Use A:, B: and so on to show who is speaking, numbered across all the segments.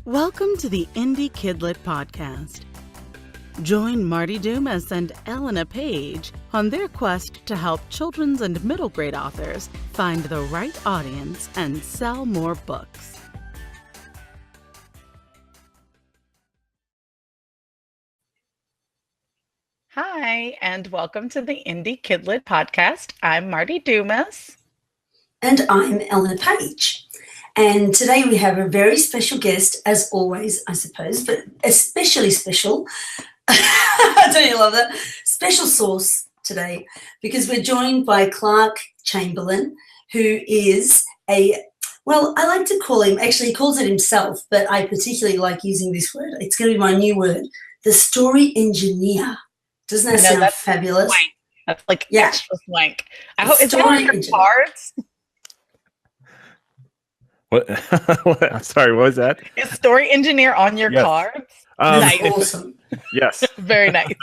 A: Welcome to the Indie KidLit podcast. Join Marti Dumas and Elena Page on their quest to help children's and middle grade authors find the right audience and sell more books. Hi, and welcome to the Indie KidLit podcast. I'm Marti Dumas.
B: And I'm Elena Page. And today we have a very special guest, as always, I suppose, but especially special. Don't you love that? Special sauce today, because we're joined by Clark Chamberlain, who is I like to call him, actually he calls it himself, but I particularly like using this word. It's going to be my new word, the story engineer. Doesn't that sound fabulous?
A: Swank. That's like extra swank. I hope it's on your cards.
C: What? Sorry, what was that?
A: Is story engineer on your cards?
B: Nice. Awesome.
C: Yes.
A: Very nice.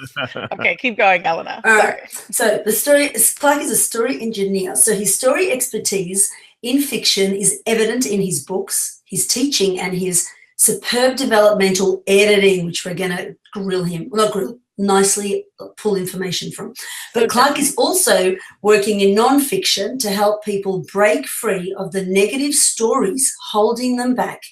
A: Okay, keep going, Elena.
B: All right. So Clark is a story engineer. So his story expertise in fiction is evident in his books, his teaching, and his superb developmental editing, which we're going to nicely pull information from. But Clark is also working in non-fiction to help people break free of the negative stories holding them back.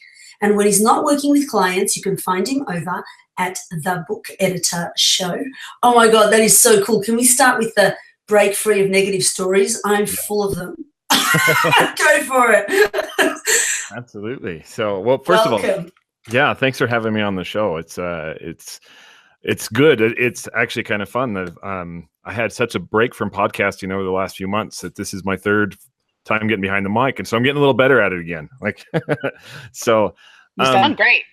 B: And when he's not working with clients, you can find him over at the Book Editor Show. Oh my God, that is so cool. Can we start with the break free of negative stories? I'm full of them. Go for it.
C: Absolutely. So, well, first of all, yeah, thanks for having me on the show. It's good. It's actually kind of fun. I had such a break from podcasting over the last few months that this is my third time getting behind the mic, and so I'm getting a little better at it again. So
A: you sound great.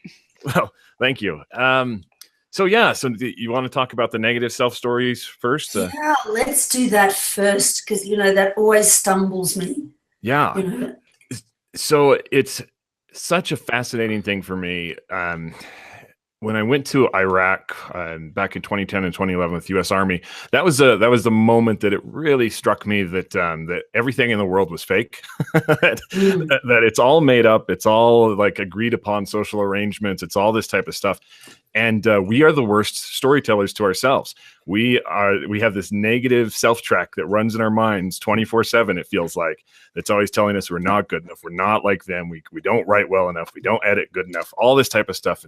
C: Well, thank you. So you want to talk about the negative self stories first?
B: Yeah, let's do that first, because that always stumbles me.
C: Yeah. So it's such a fascinating thing for me. When I went to Iraq back in 2010 and 2011 with the U.S. Army, that was the moment that it really struck me that everything in the world was fake, that it's all made up, it's all like agreed upon social arrangements, it's all this type of stuff, and we are the worst storytellers to ourselves. We have this negative self-track that runs in our minds 24/7. It feels like it's always telling us we're not good enough, we're not like them, we don't write well enough, we don't edit good enough, all this type of stuff,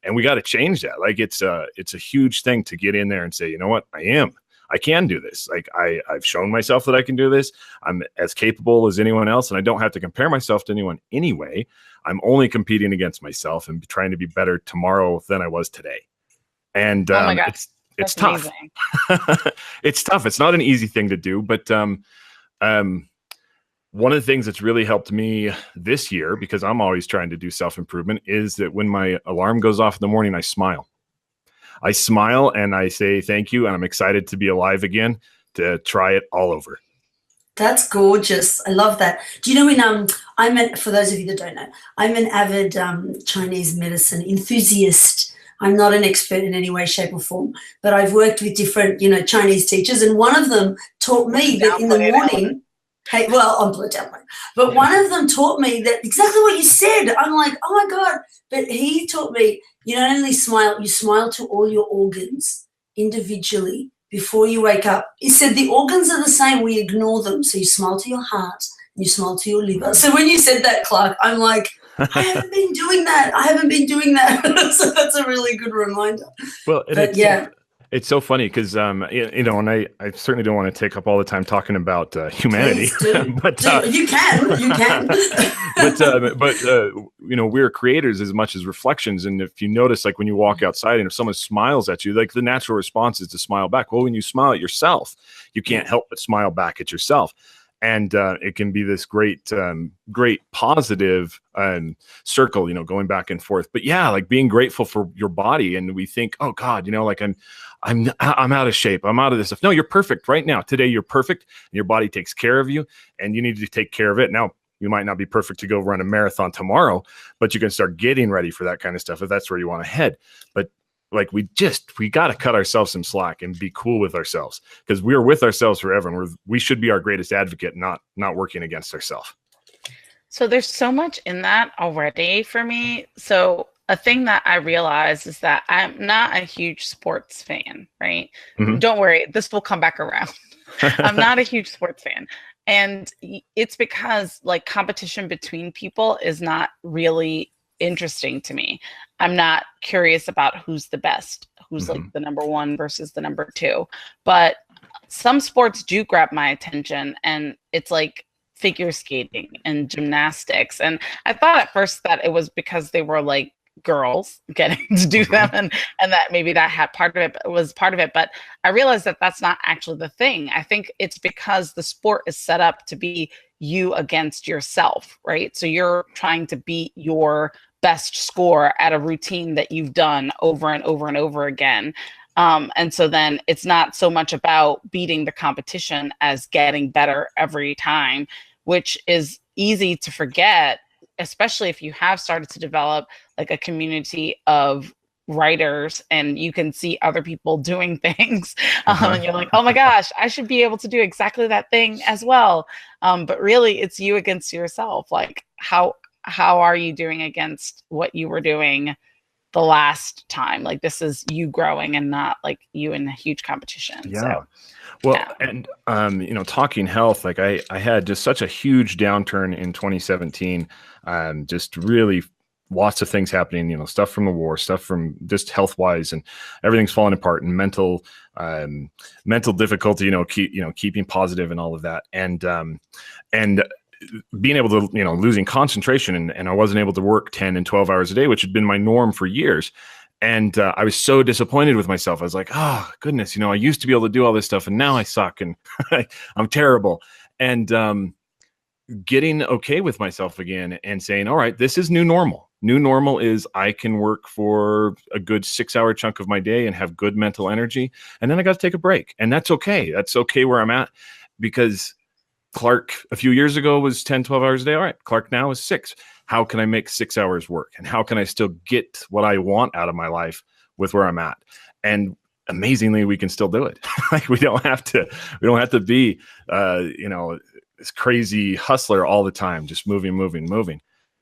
C: and we got to change that. Like it's a huge thing to get in there and say, you know what, I can do this. Like I've shown myself that I can do this. I'm as capable as anyone else, and I don't have to compare myself to anyone anyway. I'm only competing against myself and trying to be better tomorrow than I was today. And
A: oh my God,
C: it's tough. It's tough. It's not an easy thing to do, but one of the things that's really helped me this year, because I'm always trying to do self-improvement, is that when my alarm goes off in the morning, I smile. I smile and I say thank you, and I'm excited to be alive again, to try it all over.
B: That's gorgeous. I love that. Do you know for those of you that don't know, I'm an avid Chinese medicine enthusiast. I'm not an expert in any way, shape, or form, but I've worked with different, Chinese teachers, and one of them taught me that in the morning. Hey, well, I'm blue down, but one of them taught me that exactly what you said. I'm like, oh my God. But he taught me, you not only smile, you smile to all your organs individually before you wake up. He said the organs are the same, we ignore them. So you smile to your heart, and you smile to your liver. So when you said that, Clark, I'm like, I haven't been doing that. So that's a really good reminder.
C: Well, it's so funny because, and I certainly don't want to take up all the time talking about humanity, but
B: you can.
C: but we're creators as much as reflections. And if you notice, like when you walk outside and if someone smiles at you, like the natural response is to smile back. Well, when you smile at yourself, you can't help but smile back at yourself. And it can be this great positive circle, going back and forth. But yeah, like being grateful for your body. And we think, oh God, like I'm out of shape. I'm out of this stuff. No, you're perfect right now. Today, you're perfect. And your body takes care of you, and you need to take care of it. Now, you might not be perfect to go run a marathon tomorrow, but you can start getting ready for that kind of stuff if that's where you want to head. But like we got to cut ourselves some slack and be cool with ourselves, because we're with ourselves forever, and we should be our greatest advocate, not working against ourselves.
A: So there's so much in that already for me. So
D: a thing that I realized is that I'm not a huge sports fan, right?
C: Mhm.
D: Don't worry, this will come back around. I'm not a huge sports fan. And it's because like competition between people is not really interesting to me. I'm not curious about who's the best, who's like the number one versus the number two. But some sports do grab my attention, and it's like figure skating and gymnastics. And I thought at first that it was because they were like girls getting to do them, and that maybe that had was part of it. But I realized that that's not actually the thing. I think it's because the sport is set up to be you against yourself, right? So you're trying to beat your best score at a routine that you've done over and over and over again. And so then it's not so much about beating the competition as getting better every time, which is easy to forget, especially if you have started to develop like a community of writers and you can see other people doing things. And you're like, oh my gosh, I should be able to do exactly that thing as well. But really it's you against yourself. Like how are you doing against what you were doing the last time? Like this is you growing and not like you in a huge competition.
C: Yeah.
D: So,
C: well,
D: yeah.
C: And, you know, talking health, like I had just such a huge downturn in 2017, just really lots of things happening, you know, stuff from the war, stuff from just health wise, and everything's falling apart, and mental difficulty, keeping positive and all of that. And being able to, losing concentration, and I wasn't able to work 10 and 12 hours a day, which had been my norm for years. And I was so disappointed with myself. I was like, oh goodness, I used to be able to do all this stuff and now I suck and I'm terrible. And getting okay with myself again and saying, all right, this is new normal. New normal is I can work for a good 6-hour chunk of my day and have good mental energy. And then I got to take a break, and that's okay. That's okay where I'm at, because Clark a few years ago was 10, 12 hours a day. All right, Clark now is 6. How can I make 6 hours work? And how can I still get what I want out of my life with where I'm at? And amazingly, we can still do it. Like we don't have to be, this crazy hustler all the time, just moving.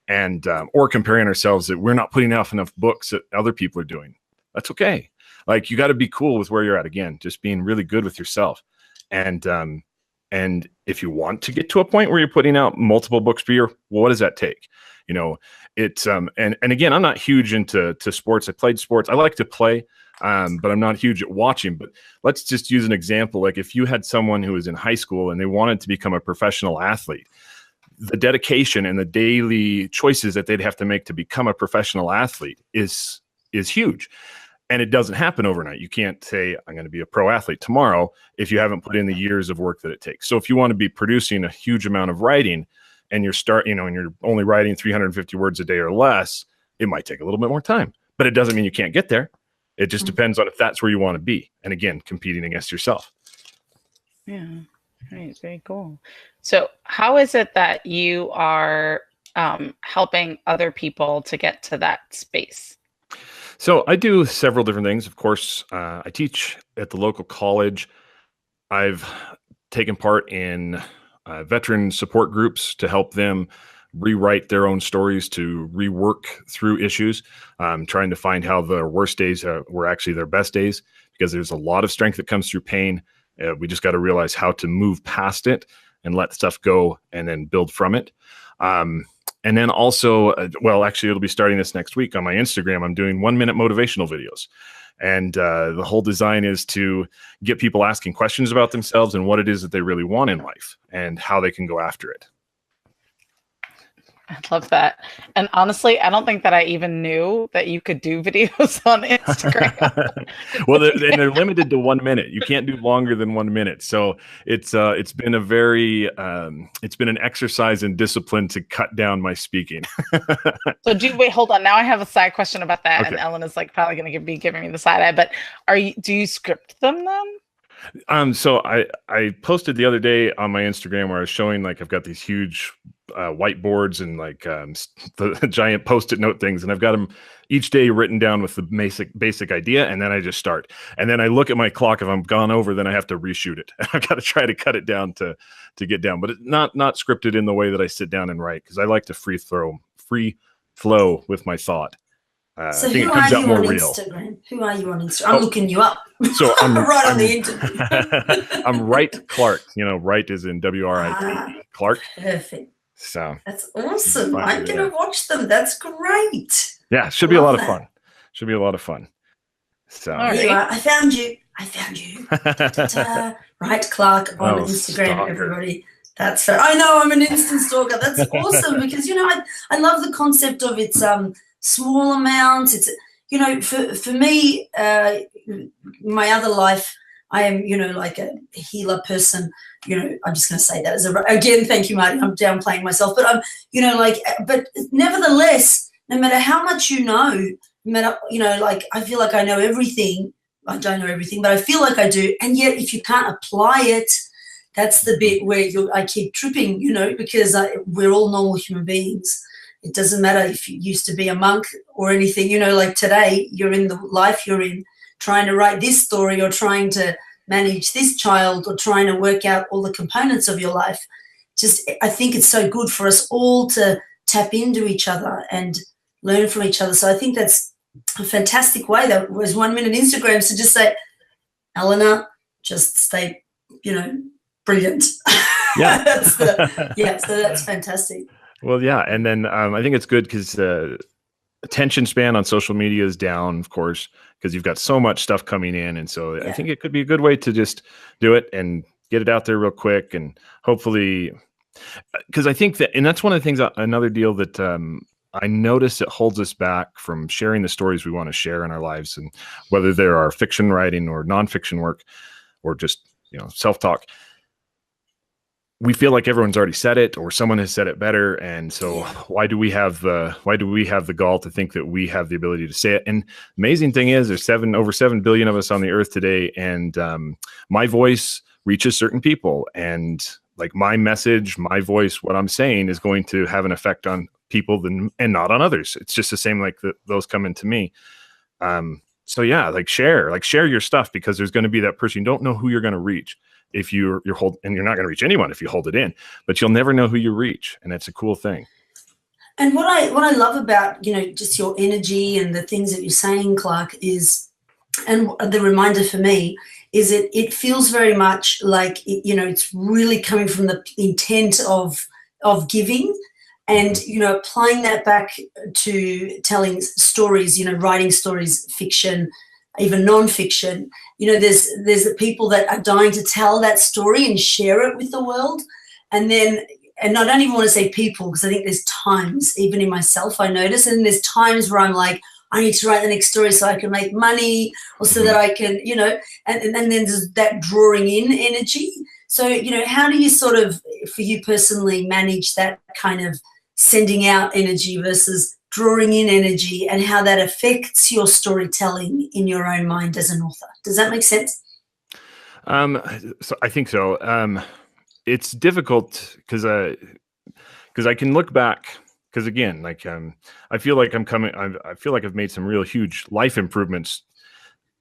C: And, or comparing ourselves that we're not putting out enough books that other people are doing. That's okay. Like you got to be cool with where you're at. Again, just being really good with yourself. And if you want to get to a point where you're putting out multiple books per year, well, what does that take? It's and again, I'm not huge into sports. I played sports. I like to play, but I'm not huge at watching. But let's just use an example. Like if you had someone who was in high school and they wanted to become a professional athlete, the dedication and the daily choices that they'd have to make to become a professional athlete is huge. And it doesn't happen overnight. You can't say, I'm going to be a pro athlete tomorrow if you haven't put in the years of work that it takes. So if you want to be producing a huge amount of writing and and you're only writing 350 words a day or less, it might take a little bit more time, but it doesn't mean you can't get there. It just depends on if that's where you want to be. And again, competing against yourself.
D: Yeah. Right. Very cool. So how is it that you are helping other people to get to that space?
C: So I do several different things. Of course, I teach at the local college. I've taken part in veteran support groups to help them rewrite their own stories, to rework through issues, trying to find how their worst days were actually their best days, because there's a lot of strength that comes through pain. We just got to realize how to move past it and let stuff go and then build from it. And then also, actually, it'll be starting this next week on my Instagram. I'm doing 1-minute motivational videos. And the whole design is to get people asking questions about themselves and what it is that they really want in life and how they can go after it.
D: I love that. And honestly, I don't think that I even knew that you could do videos on Instagram.
C: Well, they're limited to 1 minute. You can't do longer than 1 minute. So it's been a very it's been an exercise in discipline to cut down my speaking.
D: So wait, hold on. Now I have a side question about that.
C: Okay.
D: And Ellen is like probably going to be giving me the side eye, but do you script them then?
C: So I posted the other day on my Instagram where I was showing, like, I've got these huge whiteboards and like the giant Post-it note things, and I've got them each day written down with the basic idea, and then I just start. And then I look at my clock. If I'm gone over, then I have to reshoot it. I've got to try to cut it down to get down, but it's not scripted in the way that I sit down and write, because I like to free flow with my thought.
B: So
C: I think
B: who
C: it comes
B: are
C: out
B: you
C: more
B: on
C: real.
B: Instagram? Who are you on Instagram? I'm looking you up.
C: So I'm
B: right on the internet.
C: I'm Right Clark. Right is in WRIT. Clark.
B: Perfect.
C: So
B: That's awesome.
C: find
B: I'm
C: me
B: going
C: there.
B: to watch them. That's great.
C: Yeah, it should be a lot of
B: that.
C: fun. Should be a lot of fun. So
D: All
B: Here you
D: right.
B: are. I found you. Ta-ta. Right, Clark on Instagram,
C: stalker.
B: everybody. That's fair. I know I'm an instant stalker. That's awesome because I love the concept of it's small amounts. It's for me, my other life, I am like a healer person. I'm just going to say that again. Thank you, Marty. I'm downplaying myself, but I'm but nevertheless, no matter how much no matter I feel like I know everything. I don't know everything, but I feel like I do. And yet, if you can't apply it, that's the bit where I keep tripping, because we're all normal human beings. It doesn't matter if you used to be a monk or anything, like today, you're in the life you're in, trying to write this story or trying to manage this child or trying to work out all the components of your life. I think it's so good for us all to tap into each other and learn from each other. So I think that's a fantastic way. That was 1 minute Instagrams to just say, Elena, just stay, brilliant.
C: Yeah.
B: So that's fantastic.
C: Well, yeah. And then I think it's good because the attention span on social media is down, of course, because you've got so much stuff coming in. And so I think it could be a good way to just do it and get it out there real quick. And hopefully, because I think that, and that's one of the things, another deal that I notice it holds us back from sharing the stories we want to share in our lives. And whether they're our fiction writing or nonfiction work or just, self-talk, we feel like everyone's already said it or someone has said it better. And so why do we have the gall to think that we have the ability to say it? And amazing thing is there's over 7 billion of us on the earth today. And my voice reaches certain people, and like my message, my voice, what I'm saying is going to have an effect on people and not on others. It's just the same, like those come into me. So yeah, share your stuff, because there's going to be that person. You don't know who you're going to reach if you're and you're not going to reach anyone if you hold it in, but you'll never know who you reach. And it's a cool thing.
B: And what I love about, just your energy and the things that you're saying, Clark, is, and the reminder for me is it feels very much like, it's really coming from the intent of giving. And, applying that back to telling stories, writing stories, fiction, even nonfiction, there's the people that are dying to tell that story and share it with the world. And I don't even want to say people, because I think there's times, even in myself, I notice, and there's times where I'm like, I need to write the next story so I can make money, or so that I can, and then there's that drawing in energy. So, how do you sort of, for you personally, manage that kind of sending out energy versus drawing in energy, and how that affects your storytelling in your own mind as an author? Does that make sense?
C: So I think so. It's difficult because I can look back, because again, I feel like I feel like I've made some real huge life improvements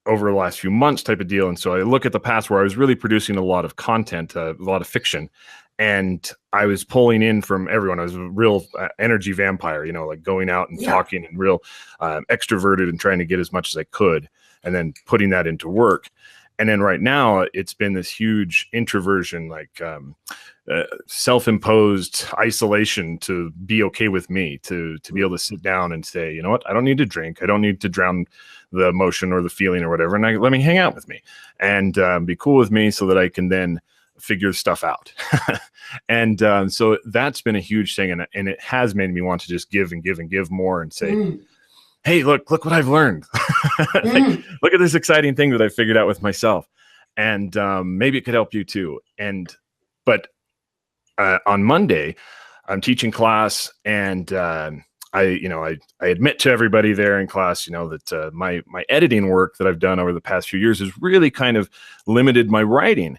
C: over the last few months type of deal. And so I look at the past where I was really producing a lot of content, a lot of fiction, and I was pulling in from everyone. I was a real energy vampire, like going out and talking and real extroverted and trying to get as much as I could, and then putting that into work. And then right now it's been this huge introversion, self-imposed isolation to be okay with me, to be able to sit down and say, you know what, I don't need to drink. I don't need to drown the emotion or the feeling or whatever. And let me hang out with me and be cool with me, so that I can then figure stuff out. And so that's been a huge thing. And it has made me want to just give and give and give more and say, hey, look what I've learned. Look at this exciting thing that I figured out with myself. And maybe it could help you too. But on Monday, I'm teaching class, and I admit to everybody there in class, that my editing work that I've done over the past few years has really kind of limited my writing,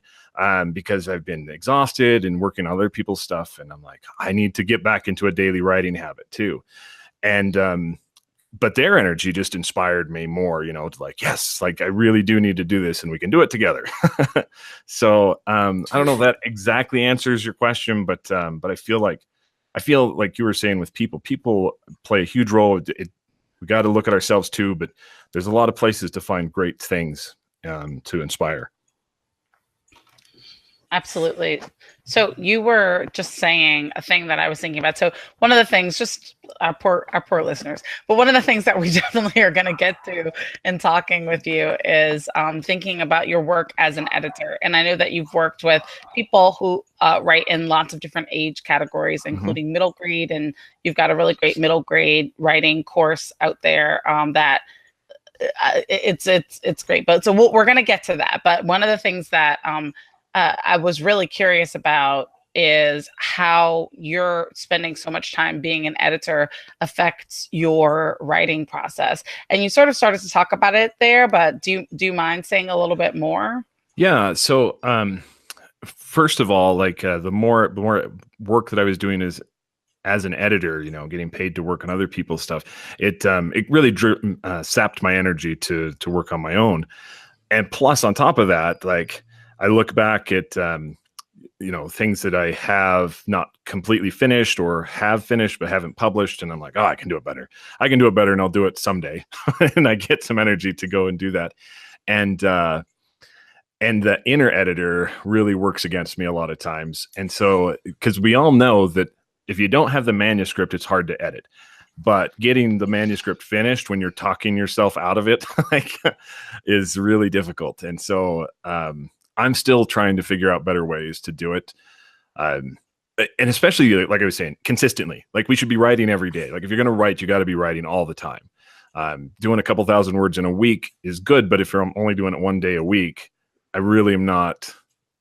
C: because I've been exhausted and working on other people's stuff. And I'm like, I need to get back into a daily writing habit too. And but their energy just inspired me more, to yes, I really do need to do this, and we can do it together. So I don't know if that exactly answers your question, but I feel like you were saying with people play a huge role. we got to look at ourselves too, but there's a lot of places to find great things to inspire.
D: Absolutely. So you were just saying a thing that I was thinking about. So one of the things, just our poor listeners, but one of the things that we definitely are going to get to in talking with you is thinking about your work as an editor. And I know that you've worked with people who write in lots of different age categories, including middle grade, and you've got a really great middle grade writing course out there that it's great. But so we're going to get to that. But one of the things that I was really curious about is how you're spending so much time being an editor affects your writing process. And you sort of started to talk about it there, but do you mind saying a little bit more?
C: Yeah. So first of all, like the more work that I was doing is as an editor, you know, getting paid to work on other people's stuff, it really sapped my energy to work on my own. And plus on top of that, like, I look back at, you know, things that I have not completely finished or have finished but haven't published. And I'm like, oh, I can do it better. I can do it better and I'll do it someday. And I get some energy to go and do that. And the inner editor really works against me a lot of times. And so, because we all know that if you don't have the manuscript, it's hard to edit. But getting the manuscript finished when you're talking yourself out of it like, is really difficult. And so, I'm still trying to figure out better ways to do it. And especially, like I was saying, consistently. Like, we should be writing every day. Like, if you're going to write, you got to be writing all the time. Doing a couple thousand words in a week is good, but if you're only doing it one day a week, I really am not.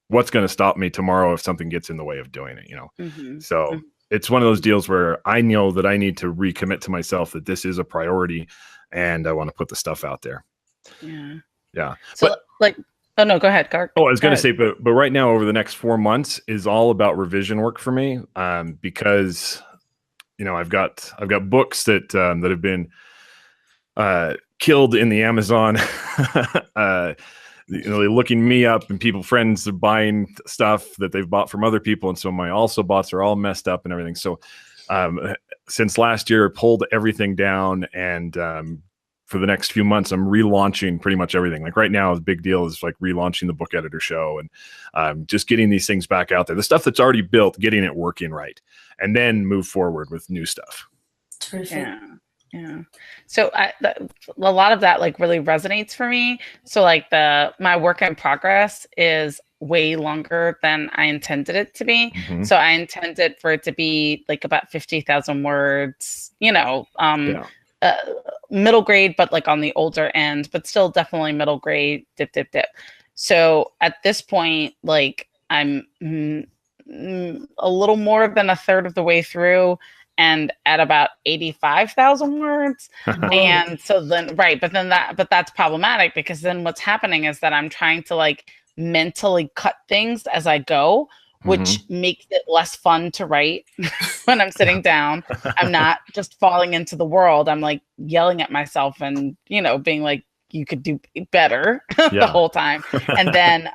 C: What's going to stop me tomorrow if something gets in the way of doing it, you know? So it's one of those deals where I know that I need to recommit to myself that this is a priority and I want to put the stuff out there. Yeah.
D: So, oh no, go ahead, Clark.
C: Oh, I was going to say, but right now, over the next 4 months, is all about revision work for me, because, you know, I've got books that have been killed in the Amazon. You know, they're looking me up, and friends are buying stuff that they've bought from other people, and so my also bots are all messed up and everything. So, since last year, I pulled everything down, and for the next few months, I'm relaunching pretty much everything. Like right now, the big deal is like relaunching the Book Editor Show and just getting these things back out there. The stuff that's already built, getting it working right, and then move forward with new stuff.
B: Terrific.
D: Yeah. So a lot of that like really resonates for me. So like my work in progress is way longer than I intended it to be. So I intended for it to be like about 50,000 words, you know, middle grade, but like on the older end, but still definitely middle grade, dip. So at this point, like I'm a little more than a third of the way through and at about 85,000 words. And so then, but that's problematic because then what's happening is that I'm trying to like mentally cut things as I go, which makes it less fun to write when I'm sitting down. I'm not just falling into the world. I'm like yelling at myself and, you know, being like, you could do better the whole time. And then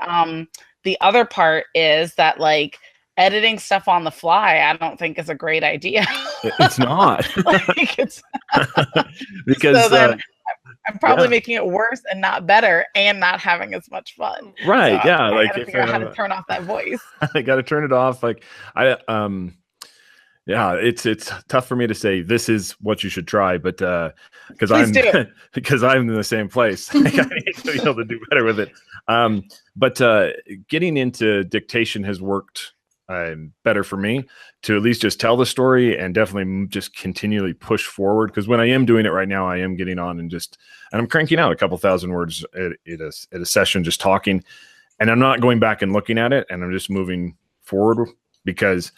D: the other part is that like editing stuff on the fly, I don't think is a great idea.
C: It's not.
D: Like it's
C: because
D: so then I'm probably making it worse and not better and not having as much fun.
C: Right. So
D: I gotta figure out how to turn off that voice.
C: I got to turn it off. Like it's tough for me to say this is what you should try, but because I'm in the same place. Like, I need to be able to do better with it. But getting into dictation has worked better for me to at least just tell the story and definitely just continually push forward. Because when I am doing it right now, I am getting on and I'm cranking out a couple thousand words at a session, just talking, and I'm not going back and looking at it, and I'm just moving forward. Because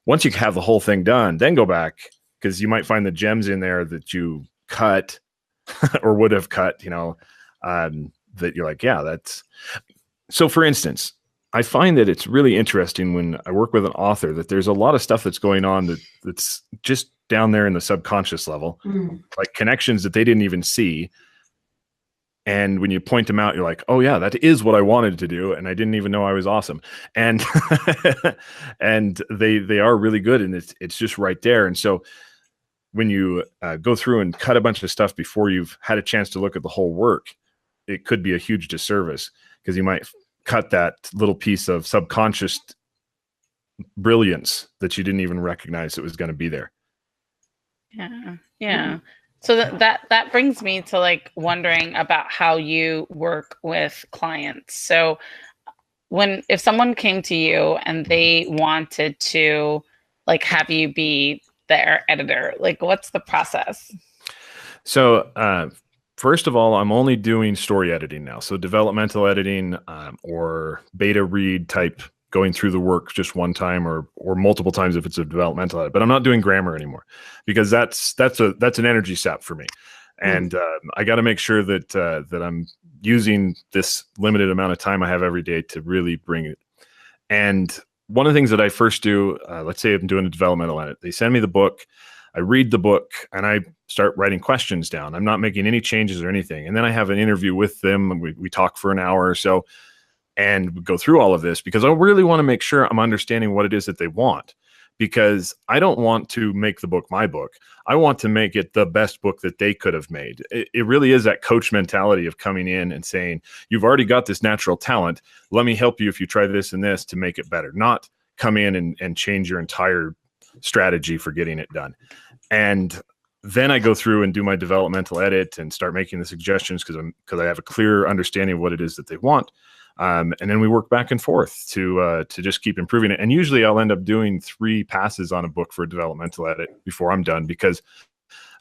C: once you have the whole thing done, then go back, because you might find the gems in there that you cut or would have cut, you know, that you're like, yeah, that's so. For instance, I find that it's really interesting when I work with an author that there's a lot of stuff that's going on that's just down there in the subconscious level, like connections that they didn't even see. And when you point them out, you're like, oh yeah, that is what I wanted to do. And I didn't even know I was awesome. And, and they are really good. And it's just right there. And so when you go through and cut a bunch of stuff before you've had a chance to look at the whole work, it could be a huge disservice, because you might cut that little piece of subconscious brilliance that you didn't even recognize it was going to be there.
D: Yeah. So that brings me to like wondering about how you work with clients. So if someone came to you and they wanted to like have you be their editor, like what's the process?
C: So first of all, I'm only doing story editing now. So developmental editing or beta read type, going through the work just one time or multiple times if it's a developmental edit. But I'm not doing grammar anymore, because that's an energy sap for me. And I got to make sure that I'm using this limited amount of time I have every day to really bring it. And one of the things that I first do, let's say I'm doing a developmental edit, they send me the book, I read the book, and I start writing questions down. I'm not making any changes or anything. And then I have an interview with them, and we talk for an hour or so, and we go through all of this, because I really want to make sure I'm understanding what it is that they want. Because I don't want to make the book my book. I want to make it the best book that they could have made. It really is that coach mentality of coming in and saying, you've already got this natural talent. Let me help you if you try this and this to make it better. Not come in and change your entire strategy for getting it done. And then I go through and do my developmental edit and start making the suggestions because I have a clear understanding of what it is that they want. And then we work back and forth to just keep improving it. And usually I'll end up doing 3 passes on a book for a developmental edit before I'm done, because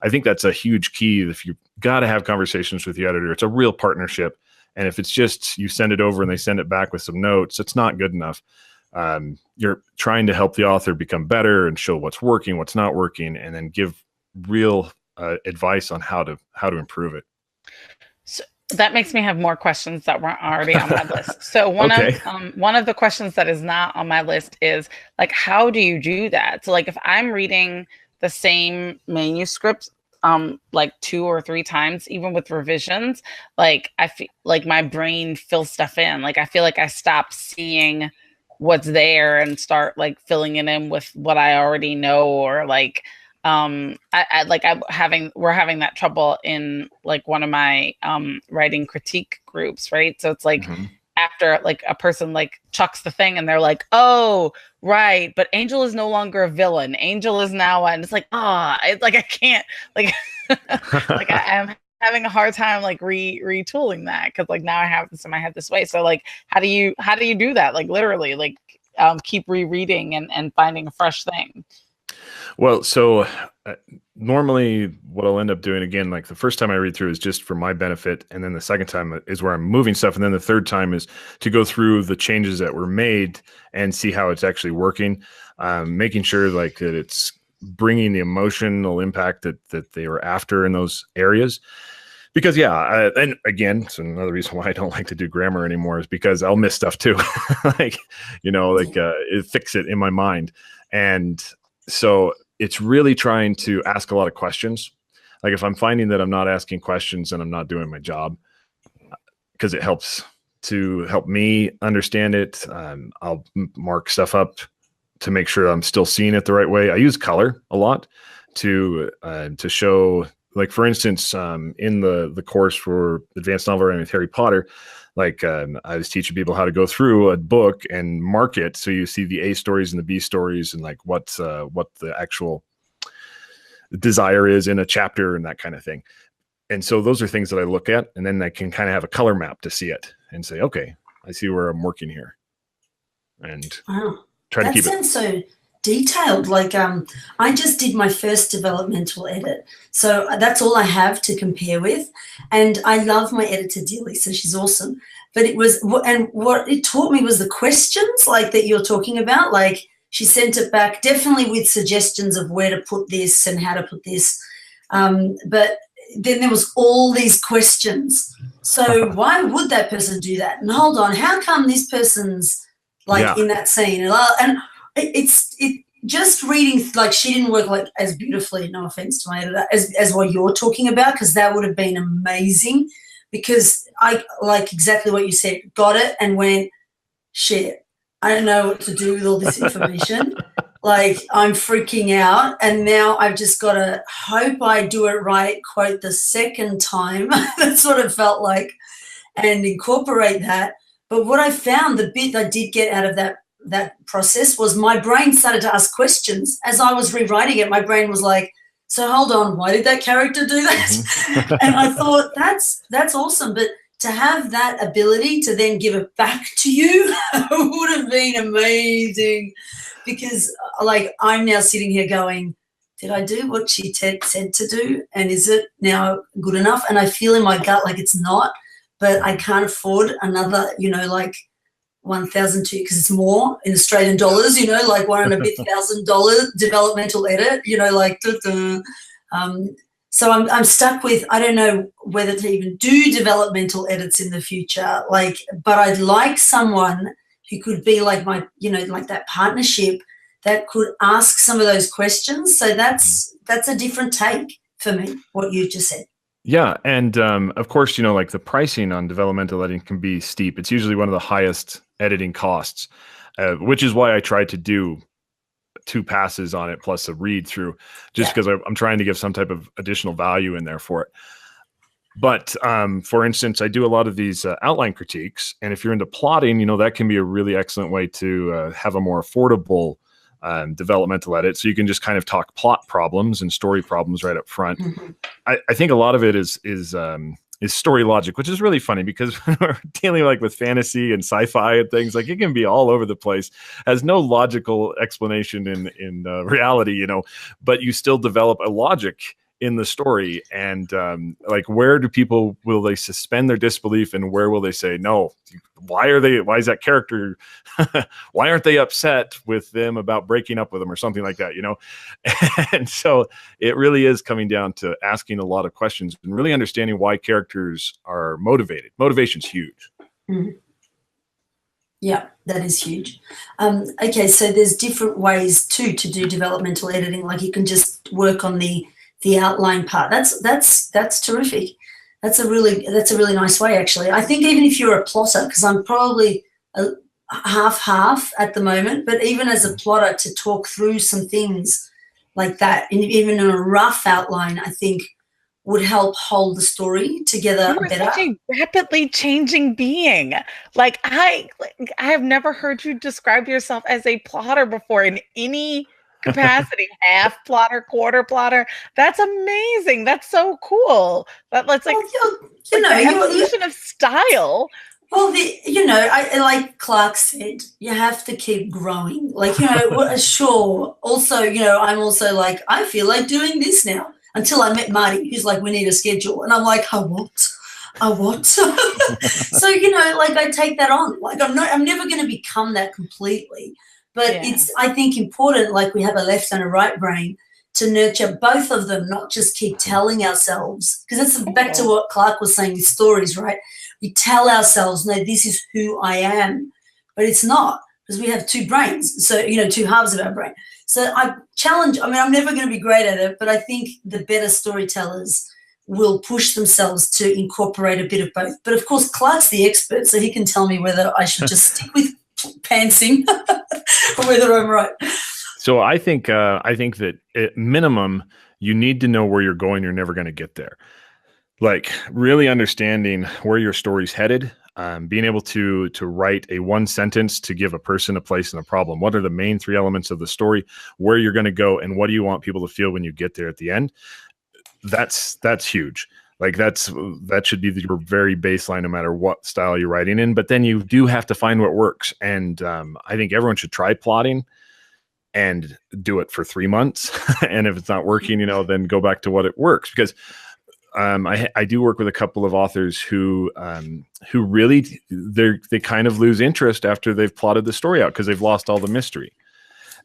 C: I think that's a huge key. If you've got to have conversations with the editor, it's a real partnership. And if it's just you send it over and they send it back with some notes, it's not good enough. You're trying to help the author become better and show what's working, what's not working, and then give real advice on how to improve it.
D: So that makes me have more questions that weren't already on my list. So one of the questions that is not on my list is like, how do you do that? So like if I'm reading the same manuscript like 2 or 3 times, even with revisions, like I feel like my brain fills stuff in. Like I feel like I stop seeing what's there and start like filling it in with what I already know, or like we're having that trouble in like one of my writing critique groups, right? So it's like after like a person like chucks the thing and they're like, oh right, but Angel is no longer a villain, Angel is now, and it's like it's like I can't like like I'm having a hard time like retooling that, because like now I have this in my head this way. So like how do you do that, like literally like keep rereading and finding a fresh thing?
C: Well, so normally what I'll end up doing, again, like the first time I read through is just for my benefit. And then the second time is where I'm moving stuff. And then the third time is to go through the changes that were made and see how it's actually working, making sure like that it's bringing the emotional impact that they were after in those areas. Because and again, it's another reason why I don't like to do grammar anymore, is because I'll miss stuff too. It fix it in my mind. And so it's really trying to ask a lot of questions. Like if I'm finding that I'm not asking questions, then I'm not doing my job, because it helps me understand it. I'll mark stuff up to make sure I'm still seeing it the right way. I use color a lot to show, like for instance, in the course for advanced novel writing with Harry Potter, like I was teaching people how to go through a book and mark it so you see the A stories and the B stories and like what the actual desire is in a chapter and that kind of thing. And so those are things that I look at, and then I can kind of have a color map to see it and say, okay, I see where I'm working here, and try to keep it.
B: That sounds so detailed. Like I just did my first developmental edit, so that's all I have to compare with, and I love my editor dearly, so she's awesome. But what it taught me was the questions like that you're talking about. Like she sent it back definitely with suggestions of where to put this and how to put this, but then there was all these questions. So why would that person do that? And hold on, how come this person's like in that scene? And it just reading, like she didn't work like as beautifully, no offense to my editor, as what you're talking about, because that would have been amazing, because I like exactly what you said, got it and went, shit, I don't know what to do with all this information. Like, I'm freaking out, and now I've just got to hope I do it right, quote, the second time. That's what it felt like, and incorporate that. But what I found, the bit I did get out of that process was my brain started to ask questions. As I was rewriting it, my brain was like, so hold on, why did that character do that? Mm-hmm. And I thought, that's awesome. But to have that ability to then give it back to you would have been amazing, because like, I'm now sitting here going, did I do what she said to do? And is it now good enough? And I feel in my gut like it's not, but I can't afford another, like 1,002, because it's more in Australian dollars, like $1 and a bit $1,000 developmental edit, like, so I'm stuck with, I don't know whether to even do developmental edits in the future, like, but I'd like someone who could be like my, like that partnership that could ask some of those questions. So that's a different take for me, what you just said.
C: Yeah. And of course, like the pricing on developmental editing can be steep. It's usually one of the highest editing costs, which is why I tried to do 2 passes on it plus a read through, just because I'm trying to give some type of additional value in there for it. But for instance, I do a lot of these outline critiques. And if you're into plotting, that can be a really excellent way to have a more affordable developmental edit. So you can just kind of talk plot problems and story problems right up front. Mm-hmm. I think a lot of it is story logic, which is really funny, because when we're dealing like with fantasy and sci-fi and things, like, it can be all over the place, has no logical explanation in reality, but you still develop a logic in the story. And like, where will they suspend their disbelief, and where will they say, no, why is that character, why aren't they upset with them about breaking up with them or something like that, And so it really is coming down to asking a lot of questions and really understanding why characters are motivated. Motivation's huge.
B: Mm-hmm. Yeah, that is huge. Okay, so there's different ways to do developmental editing. Like, you can just work on the outline part. That's terrific. That's a really nice way, actually. I think even if you're a plotter, because I'm probably half at the moment, but even as a plotter, to talk through some things like that, and even in a rough outline, I think would help hold the story together better.
D: Such a rapidly changing being. Like, I have never heard you describe yourself as a plotter before in any capacity. Half plotter, quarter plotter. That's amazing. That's so cool. That's like, the evolution of style.
B: Well, I like Clark said, you have to keep growing. Like, sure. Also, I'm also like, I feel like doing this now. Until I met Marti, who's like, we need a schedule. And I'm like, a what? So, like, I take that on. Like, I'm never going to become that completely. But it's, I think, important, like, we have a left and a right brain, to nurture both of them, not just keep telling ourselves. Because it's back to what Clark was saying with stories, right? We tell ourselves, no, this is who I am. But it's not, because we have 2 brains. So, 2 halves of our brain. So I'm never going to be great at it, but I think the better storytellers will push themselves to incorporate a bit of both. But of course, Clark's the expert, so he can tell me whether I should just stick with pantsing or whether I'm right.
C: So I think that at minimum, you need to know where you're going. You're never going to get there. Like, really understanding where your story's headed. Being able to write a 1 sentence to give a person, a place, and a problem. What are the main 3 elements of the story? Where you're going to go, and what do you want people to feel when you get there at the end? That's huge. Like, that should be your very baseline, no matter what style you're writing in. But then you do have to find what works. And I think everyone should try plotting and do it for 3 months. And if it's not working, then go back to what it works. Because I do work with a couple of authors who really they kind of lose interest after they've plotted the story out, because they've lost all the mystery.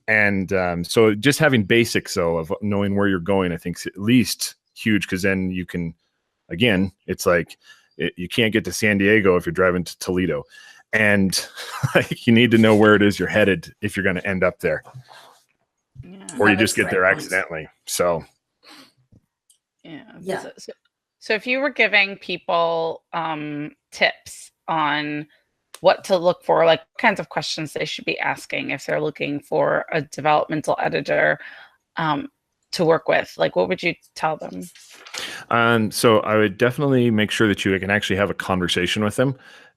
C: And so just having basics, though, of knowing where you're going, I think is at least huge, because then you can, again, it's like you can't get to San Diego if you're driving to Toledo, and you need to know where it is you're headed if you're going to end up there, or you just get there accidentally. So.
D: Yeah. So if you were giving people tips on what to look for, like what kinds of questions they should be asking if they're looking for a developmental editor to work with? Like, what would you tell them?
C: So I would definitely make sure that you can actually have a conversation with them,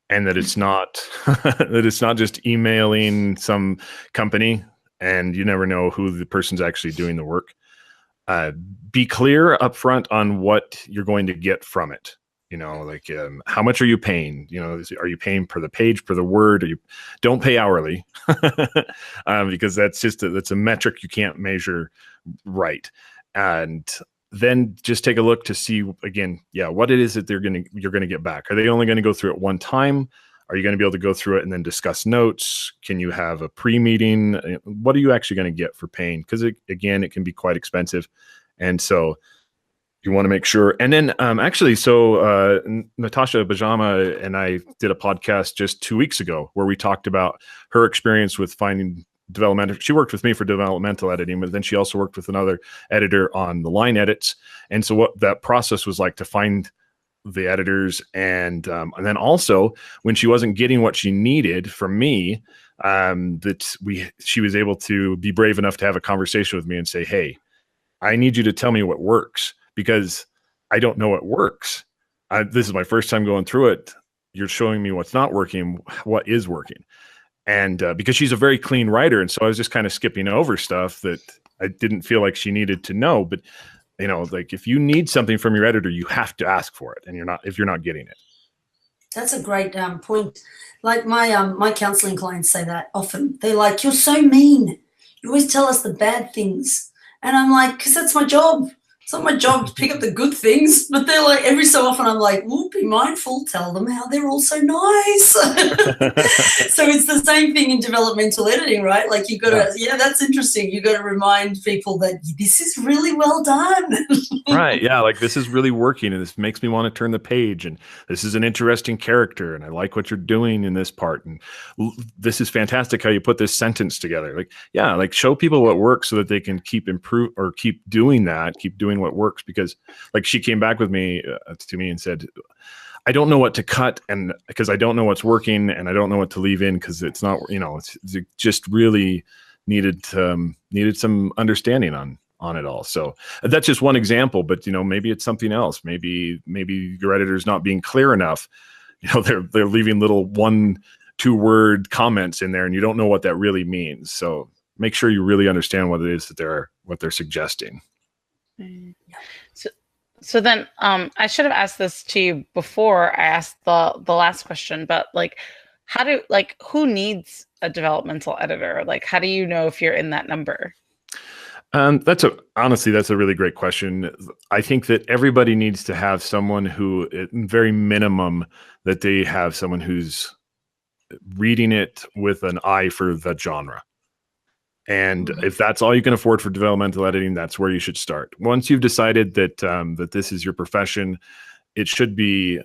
C: and that it's not that it's not just emailing some company and you never know who the person's actually doing the work. Be clear upfront on what you're going to get from it. Like how much are you paying? Are you paying per the page, per the word? Don't pay hourly because that's a metric you can't measure right. And then just take a look to see again, what it is that you're going to get back. Are they only going to go through it one time? Are you going to be able to go through it and then discuss notes? Can you have a pre-meeting? What are you actually going to get for paying? Because again, it can be quite expensive. And so you want to make sure. And then Natasha Bajama and I did a podcast just 2 weeks ago where we talked about her experience with finding developmental. She worked with me for developmental editing, but then she also worked with another editor on the line edits. And so what that process was like to find the editors. And then also when she wasn't getting what she needed from me, she was able to be brave enough to have a conversation with me and say, hey, I need you to tell me what works, because I don't know what works. This is my first time going through it. You're showing me what's not working, what is working. And because she's a very clean writer. And so I was just kind of skipping over stuff that I didn't feel like she needed to know. But, like if you need something from your editor, you have to ask for it. And if you're not getting it.
B: That's a great point. Like my counseling clients say that often. They're like, you're so mean. You always tell us the bad things. And I'm like, because that's my job. It's not my job to pick up the good things, but they're like, every so often I'm like, well, be mindful, tell them how they're all so nice. So it's the same thing in developmental editing, right? Like you got to, that's interesting. You got to remind people that this is really well done.
C: Right. Yeah. Like this is really working and this makes me want to turn the page, and this is an interesting character and I like what you're doing in this part. And this is fantastic how you put this sentence together. Like show people what works so that they can keep doing what works. Because like she came back with me to me and said, I don't know what to cut, and because I don't know what's working and I don't know what to leave in because it's not, it's just really needed some understanding on it all. So that's just one example, but maybe it's something else. Maybe your editor's not being clear enough. They're leaving little 1-2 word comments in there and you don't know what that really means. So make sure you really understand what it is that what they're suggesting.
D: So then I should have asked this to you before I asked the last question, but like who needs a developmental editor? Like how do you know if you're in that number?
C: That's a really great question. I think that everybody needs to have someone who, at very minimum, that they have someone who's reading it with an eye for the genre. And if that's all you can afford for developmental editing, that's where you should start. Once you've decided that that this is your profession, it should be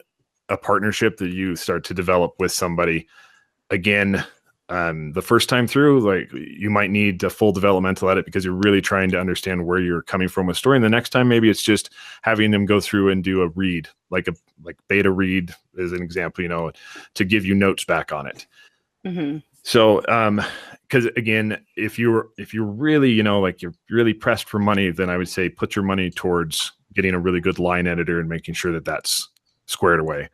C: a partnership that you start to develop with somebody. Again, the first time through, like you might need a full developmental edit because you're really trying to understand where you're coming from with story. And the next time, maybe it's just having them go through and do a read, like beta read as an example, to give you notes back on it. Mm-hmm. So, because again, if you're really, you're really pressed for money, then I would say put your money towards getting a really good line editor and making sure that that's squared away,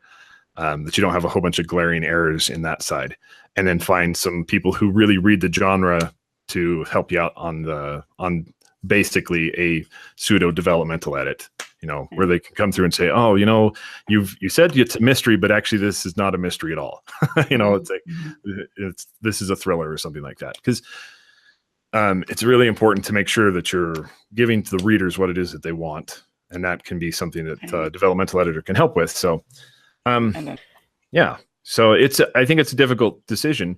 C: that you don't have a whole bunch of glaring errors in that side, and then find some people who really read the genre to help you out on basically a pseudo developmental edit. Where they can come through and say, oh, you said it's a mystery, but actually this is not a mystery at all. It's like, this is a thriller or something like that. Because it's really important to make sure that you're giving to the readers what it is that they want. And that can be something that a developmental editor can help with. So, so I think it's a difficult decision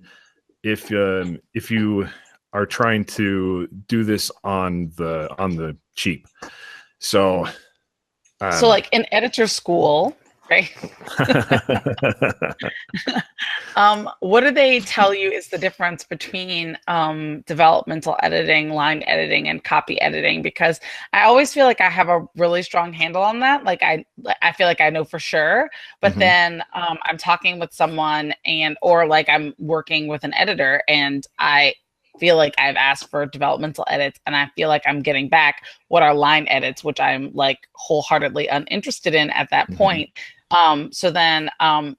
C: if you are trying to do this on the cheap. So like in editor school,
D: right? What do they tell you is the difference between developmental editing, line editing, and copy editing? Because I always feel like I have a really strong handle on that. Like I feel like I know for sure, but then I'm talking with someone or like I'm working with an editor and I feel like I've asked for developmental edits and I feel like I'm getting back what are line edits, which I'm like wholeheartedly uninterested in at that point. So then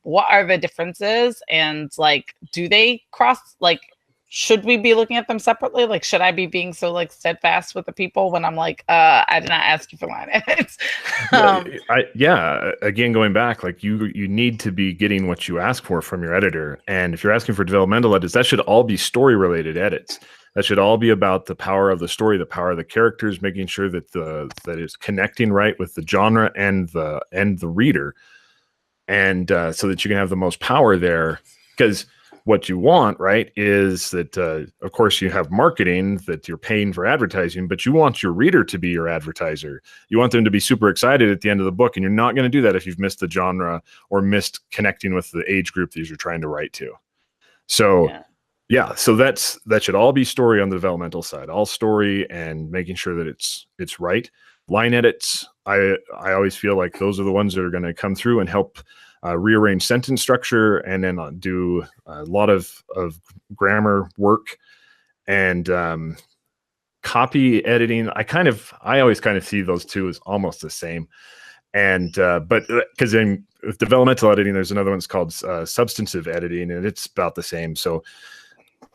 D: what are the differences, and like do they cross, like should we be looking at them separately? Like should I be being so like steadfast with the people when I'm like I did not ask you for line edits?
C: Again, going back, like you need to be getting what you ask for from your editor, and if you're asking for developmental edits, that should all be story related edits. That should all be about the power of the story, the power of the characters, making sure that that is connecting right with the genre and the reader. And so that you can have the most power there, because what you want, right, is that, of course, you have marketing that you're paying for advertising, but you want your reader to be your advertiser. You want them to be super excited at the end of the book, and you're not going to do that if you've missed the genre or missed connecting with the age group that you're trying to write to. So, so that should all be story on the developmental side, all story and making sure that it's right. Line edits, I always feel like those are the ones that are going to come through and help rearrange sentence structure, and then do a lot of grammar work. And copy editing, I always kind of see those two as almost the same. And but because in with developmental editing, there's another one that's called substantive editing, and it's about the same. So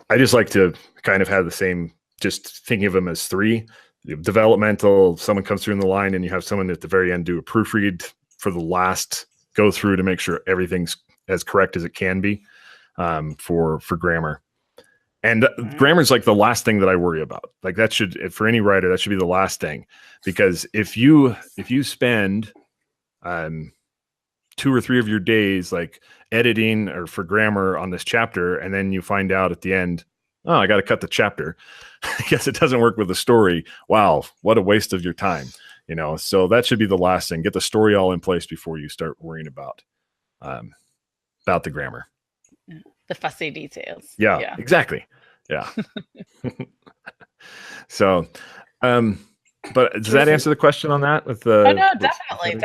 C: I just like to kind of have the same, just thinking of them as three. Developmental, someone comes through in the line and you have someone at the very end do a proofread for the last go through to make sure everything's as correct as it can be for grammar. And grammar is like the last thing that I worry about. Like that should, for any writer, that should be the last thing, because if you spend 2 or 3 of your days like editing or for grammar on this chapter, and then you find out at the end, oh, I got to cut the chapter because it doesn't work with the story. Wow, what a waste of your time. So that should be the last thing. Get the story all in place before you start worrying about the grammar.
D: The fussy details.
C: Yeah. Exactly. Yeah. So, but does that answer the question on that? With the
D: no, definitely.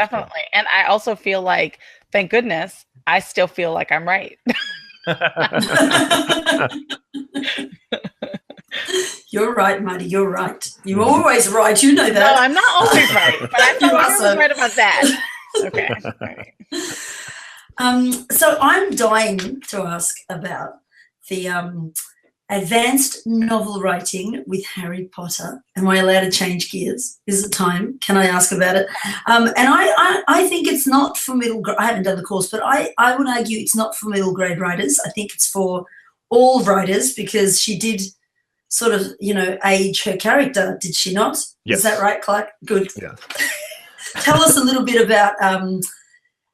D: And I also feel like, thank goodness, I still feel like I'm right.
B: You're right, Marti. You're right. You're always right. You know that.
D: No, I'm not always right, but I feel like I was right about that. Okay. All right.
B: So I'm dying to ask about the advanced novel writing with Harry Potter. Am I allowed to change gears? Is it time? Can I ask about it? And I think it's not for middle grade. I haven't done the course, but I would argue it's not for middle grade writers. I think it's for all writers, because she did sort of, age her character, did she not?
C: Yes.
B: Is that right, Clark? Good.
C: Yeah.
B: Tell us a little bit about,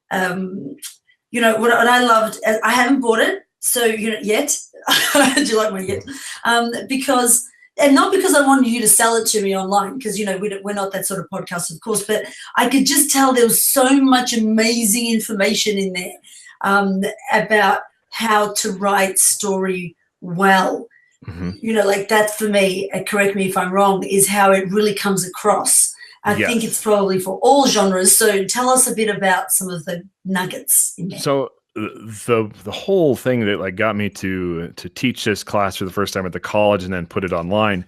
B: what I loved. I haven't bought it, so yet. Do you like my yet? Because, and not because I wanted you to sell it to me online, because we're not that sort of podcast, of course. But I could just tell there was so much amazing information in there about how to write story well. Like that for me, correct me if I'm wrong, is how it really comes across. I think it's probably for all genres. So tell us a bit about some of the nuggets in there. So
C: the whole thing that got me to teach this class for the first time at the college and then put it online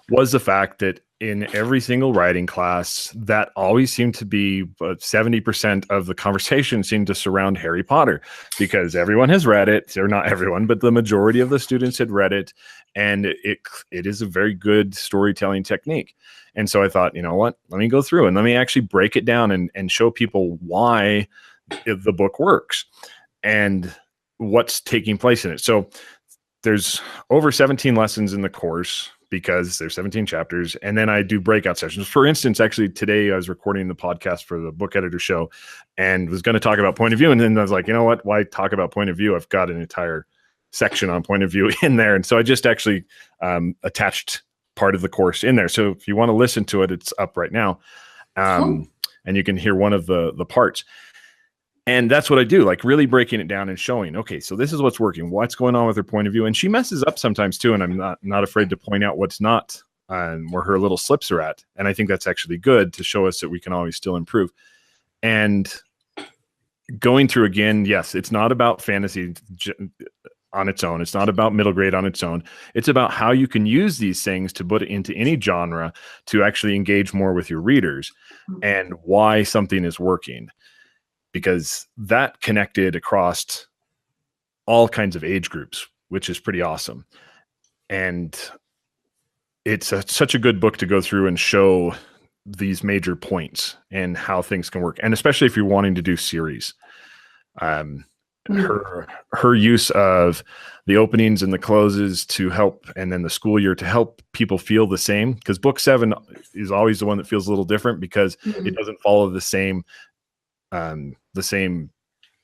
C: was the fact that in every single writing class, that always seemed to be 70% of the conversation seemed to surround Harry Potter, because everyone has read it, or not everyone, but the majority of the students had read it, and it is a very good storytelling technique. And so I thought, you know what, let me go through and let me actually break it down and show people why the book works and what's taking place in it. So there's over 17 lessons in the course, because there's 17 chapters. And then I do breakout sessions. For instance, actually today I was recording the podcast for the Book Editor Show and was going to talk about point of view. And then I was like, you know what, why talk about point of view? I've got an entire section on point of view in there. And so I just actually attached part of the course in there. So if you want to listen to it, it's up right now. And you can hear one of the parts. And that's what I do, like really breaking it down and showing, okay, so this is what's working, what's going on with her point of view. And she messes up sometimes too. And I'm not afraid to point out what's not, where her little slips are at. And I think that's actually good to show us that we can always still improve. And going through again, yes, it's not about fantasy on its own. It's not about middle grade on its own. It's about how you can use these things to put it into any genre to actually engage more with your readers and why something is working. Because that connected across all kinds of age groups, which is pretty awesome. And it's such a good book to go through and show these major points and how things can work. And especially if you're wanting to do series, her use of the openings and the closes to help, and then the school year to help people feel the same. Because book 7 is always the one that feels a little different because it doesn't follow the same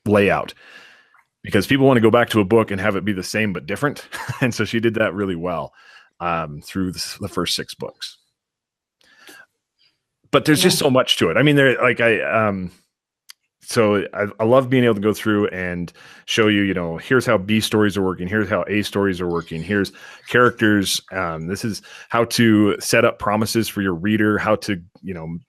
C: layout, because people want to go back to a book and have it be the same but different. And so she did that really well through the first 6 books. But there's just so much to it. I mean, so I love being able to go through and show you, here's how B stories are working. Here's how A stories are working. Here's characters. This is how to set up promises for your reader, how to,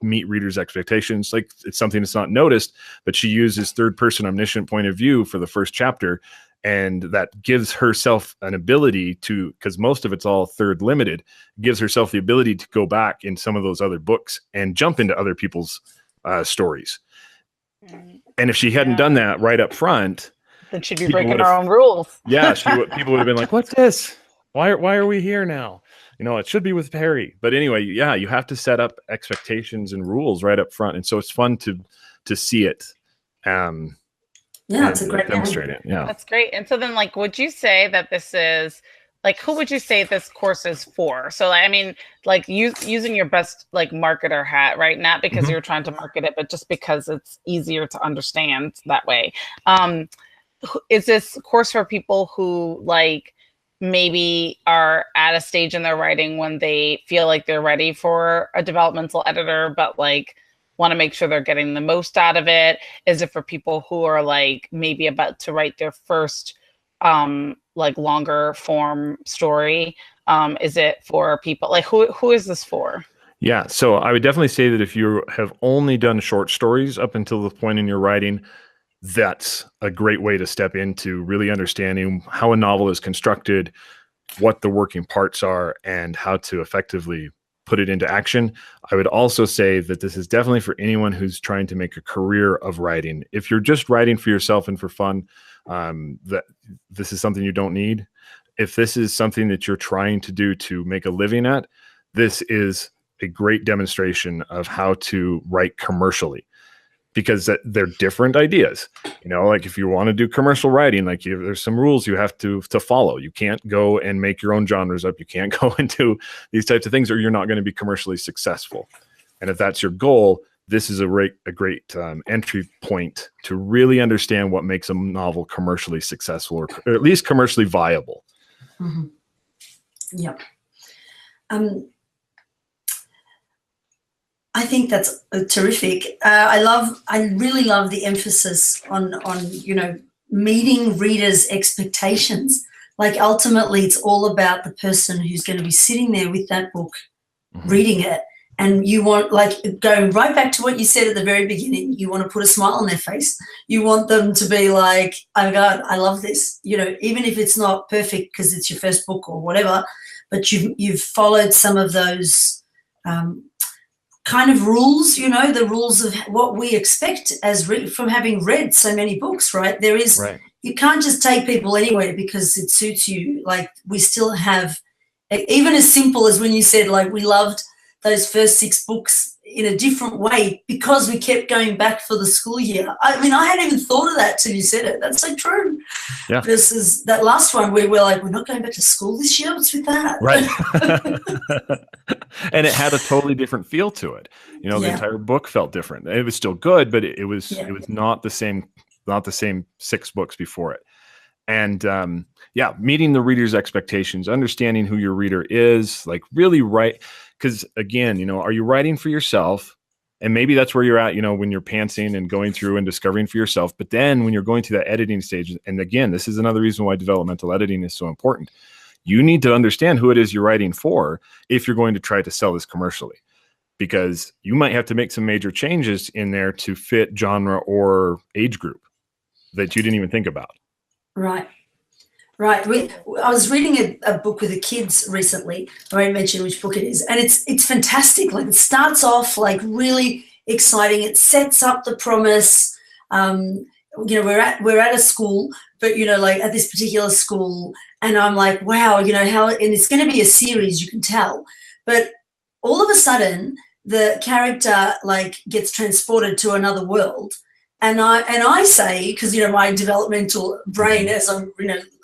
C: meet readers' expectations. Like, it's something that's not noticed, but she uses third person omniscient point of view for the first chapter. And that gives herself an ability to, because most of it's all third limited, gives herself the ability to go back in some of those other books and jump into other people's stories. And if she hadn't done that right up front,
D: then she'd be breaking her own rules.
C: Yeah, people would have been like, "What's this? Why are we here now? It should be with Perry." But anyway, yeah, you have to set up expectations and rules right up front, and so it's fun to see it.
B: It's a great
C: demonstrate it. Yeah,
D: that's great. And so then, would you say that this is who would you say this course is for? So, I mean, using your best marketer hat, right? Not because you're trying to market it, but just because it's easier to understand that way. Is this course for people who maybe are at a stage in their writing when they feel like they're ready for a developmental editor, but want to make sure they're getting the most out of it? Is it for people who are maybe about to write their first longer form story? Is it for people who is this for?
C: Yeah, so I would definitely say that if you have only done short stories up until the point in your writing, that's a great way to step into really understanding how a novel is constructed, what the working parts are, and how to effectively put it into action. I would also say that this is definitely for anyone who's trying to make a career of writing. If you're just writing for yourself and for fun, that this is something you don't need. If this is something that you're trying to do to make a living at, this is a great demonstration of how to write commercially, because they're different ideas. If you want to do commercial writing, there's some rules you have to follow. You can't go and make your own genres up. You can't go into these types of things, or you're not going to be commercially successful. And if that's your goal, this is a great entry point to really understand what makes a novel commercially successful, or at least commercially viable.
B: Mm-hmm. Yep. I think that's terrific. I really love the emphasis on meeting readers' expectations. Ultimately, it's all about the person who's going to be sitting there with that book, reading it. And you want, going right back to what you said at the very beginning, you want to put a smile on their face. You want them to be like, oh my God, I love this. Even if it's not perfect because it's your first book or whatever, but you've followed some of those kind of rules, the rules of what we expect from having read so many books, right?
C: Right.
B: You can't just take people anywhere because it suits you. We still have, even as simple as when you said, we loved those first 6 books in a different way because we kept going back for the school year. I mean, I hadn't even thought of that till you said it. That's so true.
C: Yeah.
B: Versus that last one where we're we're not going back to school this year. What's with that?
C: Right. And it had a totally different feel to it. The entire book felt different. It was still good, but it was not the same 6 books before it. And meeting the reader's expectations, understanding who your reader is, really right. Because again, are you writing for yourself? And maybe that's where you're at, when you're pantsing and going through and discovering for yourself. But then when you're going through that editing stage, and again, this is another reason why developmental editing is so important. You need to understand who it is you're writing for if you're going to try to sell this commercially, because you might have to make some major changes in there to fit genre or age group that you didn't even think about.
B: Right. Right. I was reading a book with the kids recently. I won't mention which book it is. And it's fantastic. Like, it starts off like really exciting. It sets up the promise. We're at a school, but, like at this particular school, and I'm like, wow, how, and it's going to be a series, you can tell. But all of a sudden, the character like gets transported to another world. And I say, because, my developmental brain, as I'm,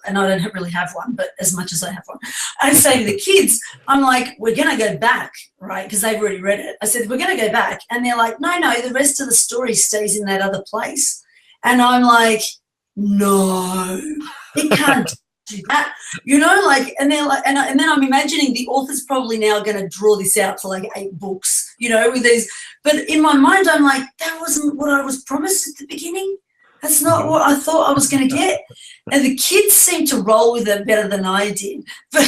B: and I don't really have one, but as much as I have one, I say to the kids, I'm like, we're going to go back, right? Because they've already read it. I said, we're going to go back. And they're like, no, the rest of the story stays in that other place. And I'm like, no, it can't do that, and they're like, and then I'm imagining the author's probably now going to draw this out for like 8 books, with these. But in my mind, I'm like, that wasn't what I was promised at the beginning. That's not what I thought I was going to get. And the kids seem to roll with it better than I did. But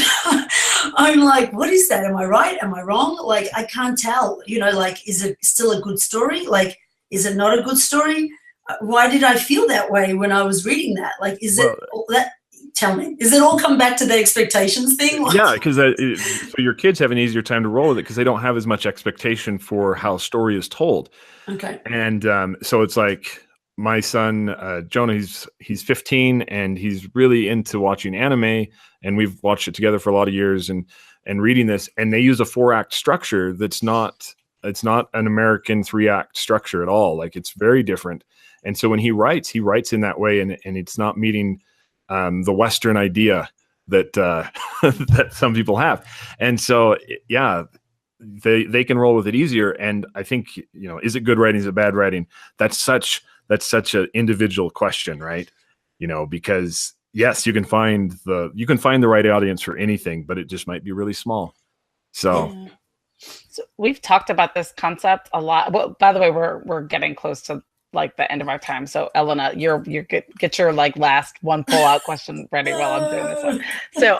B: I'm like, what is that? Am I right? Am I wrong? Like, I can't tell, is it still a good story? Like, is it not a good story? Why did I feel that way when I was reading that? Like, tell me, is it all come back to the expectations thing?
C: Yeah, because so your kids have an easier time to roll with it because they don't have as much expectation for how a story is told.
B: Okay.
C: And so it's like my son, Jonah, he's 15 and he's really into watching anime, and we've watched it together for a lot of years and reading this, and they use a 4-act structure it's not an American 3-act structure at all. Like, it's very different. And so when he writes in that way, and it's not meeting the Western idea that that some people have. And so, yeah, they can roll with it easier. And I think, is it good writing? Is it bad writing? That's such an individual question, right? Because yes, you can find the right audience for anything, but it just might be really small. So
D: we've talked about this concept a lot. Well, by the way, we're getting close to like the end of our time. So Elena, you're get your like last one pull out question ready while I'm doing this one. So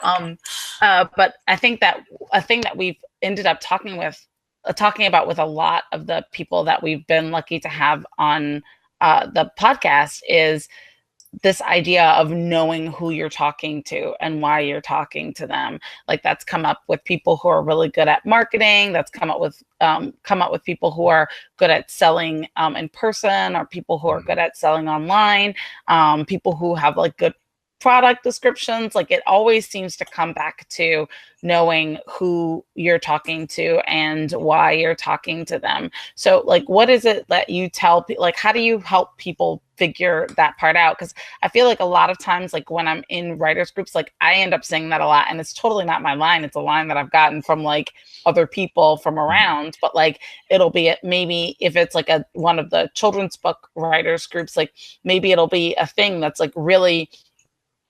D: but I think that a thing that we've ended up talking about with a lot of the people that we've been lucky to have on the podcast is this idea of knowing who you're talking to and why you're talking to them. Like, that's come up with people who are really good at marketing. That's come up with people who are good at selling in person, or people who are good at selling online, people who have like good product descriptions. Like, it always seems to come back to knowing who you're talking to and why you're talking to them. So like, what is it that you tell people? Like, how do you help people figure that part out? Because I feel like a lot of times, like when I'm in writers groups, like I end up saying that a lot, and it's totally not my line. It's a line that I've gotten from like other people from around, but like it'll be maybe if it's like one of the children's book writers groups, like maybe it'll be a thing that's like really